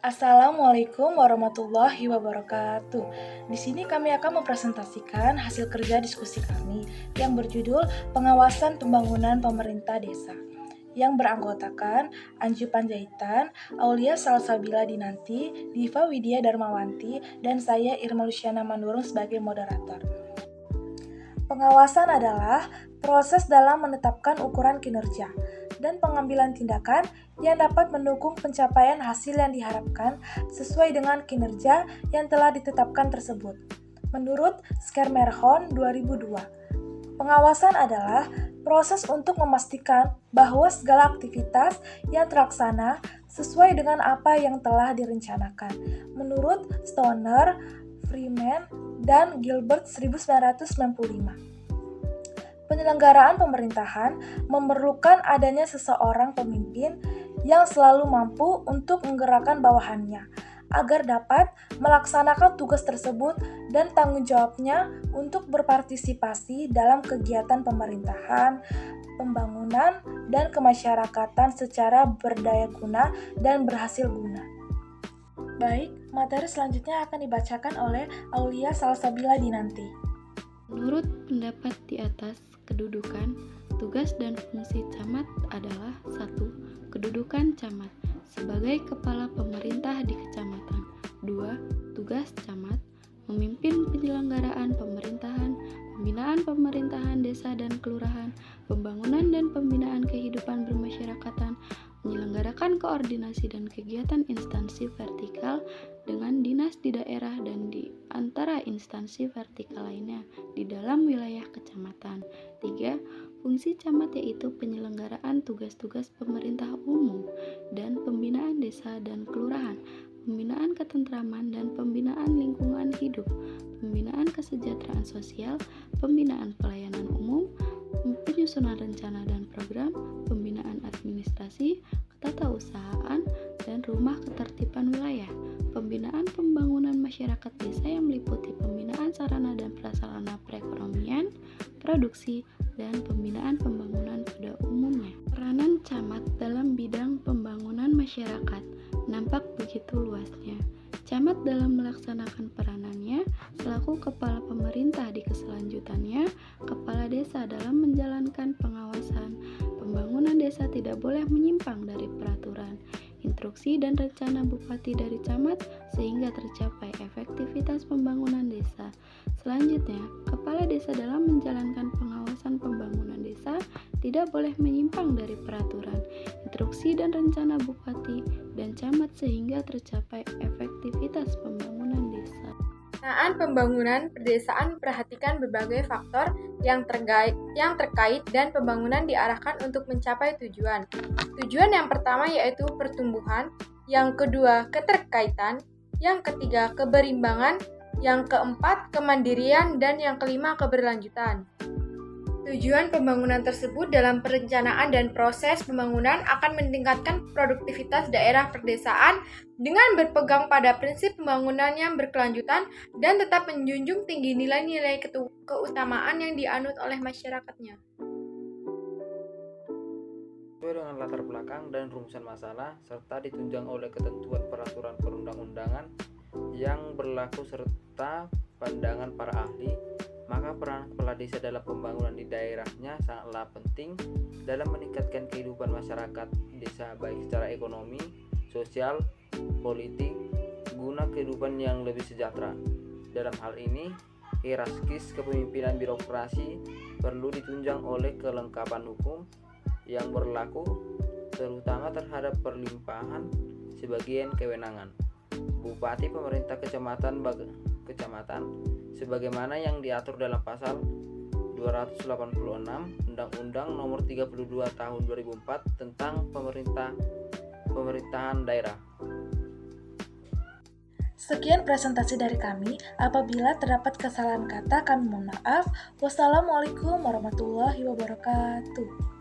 Assalamualaikum warahmatullahi wabarakatuh. Di sini kami akan mempresentasikan hasil kerja diskusi kami yang berjudul Pengawasan Pembangunan Pemerintah Desa, yang beranggotakan Anju Panjaitan, Aulia Salsabila Dinanti, Diva Widya Darmawanti, dan saya Irma Luciana Manurung sebagai moderator. Pengawasan adalah proses dalam menetapkan ukuran kinerja dan pengambilan tindakan yang dapat mendukung pencapaian hasil yang diharapkan sesuai dengan kinerja yang telah ditetapkan tersebut. Menurut Schermerhorn 2002, pengawasan adalah proses untuk memastikan bahwa segala aktivitas yang terlaksana sesuai dengan apa yang telah direncanakan. Menurut Stoner, Freeman, dan Gilbert 1995. Penyelenggaraan pemerintahan memerlukan adanya seseorang pemimpin yang selalu mampu untuk menggerakkan bawahannya agar dapat melaksanakan tugas tersebut dan tanggung jawabnya untuk berpartisipasi dalam kegiatan pemerintahan, pembangunan, dan kemasyarakatan secara berdaya guna dan berhasil guna. Baik, materi selanjutnya akan dibacakan oleh Aulia Salsabila Dinanti. Menurut pendapat di atas, kedudukan, tugas dan fungsi camat adalah 1. Kedudukan camat sebagai kepala pemerintah di kecamatan. 2. Tugas camat memimpin penyelenggaraan pemerintahan, pembinaan pemerintahan desa dan kelurahan, pembangunan dan pembinaan kehidupan bermasyarakatan, menyelenggarakan koordinasi dan kegiatan instansi vertikal dengan dinas di daerah dan di antara instansi vertikal lainnya di dalam wilayah kecamatan. 3. Fungsi camat yaitu penyelenggaraan tugas-tugas pemerintah umum dan pembinaan desa dan kelurahan, pembinaan ketentraman dan pembinaan lingkungan hidup, pembinaan kesejahteraan sosial, pembinaan pelayanan umum, penyusunan rencana dan program, pembinaan administrasi, ketatausahaan, dan rumah ketertiban wilayah, pembinaan pembangunan masyarakat desa yang meliputi pembinaan sarana dan prasarana perekonomian, produksi, dan pembinaan pembangunan pada umumnya. Peranan camat dalam bidang pembangunan masyarakat nampak begitu luasnya. Camat dalam melaksanakan peranannya selaku kepala pemerintah di keselanjutannya, kepala desa dalam menjalankan pengawasan pembangunan desa tidak boleh menyimpang dari peraturan, instruksi dan rencana bupati dari camat sehingga tercapai efektivitas pembangunan desa. Selanjutnya, kepala desa dalam menjalankan pengawasan pembangunan desa tidak boleh menyimpang dari peraturan, instruksi dan rencana bupati dan camat sehingga tercapai efektivitas pembangunan desa. Pelaksanaan pembangunan perdesaan perhatikan berbagai faktor yang terkait dan pembangunan diarahkan untuk mencapai tujuan. Tujuan yang pertama yaitu pertumbuhan, yang kedua keterkaitan, yang ketiga keberimbangan, yang keempat kemandirian, dan yang kelima keberlanjutan. Tujuan pembangunan tersebut dalam perencanaan dan proses pembangunan akan meningkatkan produktivitas daerah perdesaan dengan berpegang pada prinsip pembangunan yang berkelanjutan dan tetap menjunjung tinggi nilai-nilai keutamaan yang dianut oleh masyarakatnya. Sesuai dengan latar belakang dan rumusan masalah serta ditunjang oleh ketentuan peraturan perundang-undangan yang berlaku serta pandangan para ahli, maka peran kepala desa dalam pembangunan di daerahnya sangatlah penting dalam meningkatkan kehidupan masyarakat desa baik secara ekonomi, sosial, politik, guna kehidupan yang lebih sejahtera. Dalam hal ini, hierarkis kepemimpinan birokrasi perlu ditunjang oleh kelengkapan hukum yang berlaku terutama terhadap perlimpahan sebagian kewenangan Bupati pemerintah kecamatan sebagaimana yang diatur dalam pasal 286 Undang-Undang Nomor 32 Tahun 2004 tentang pemerintahan daerah. Sekian presentasi dari kami. Apabila terdapat kesalahan kata, kami mohon maaf. Wassalamualaikum warahmatullahi wabarakatuh.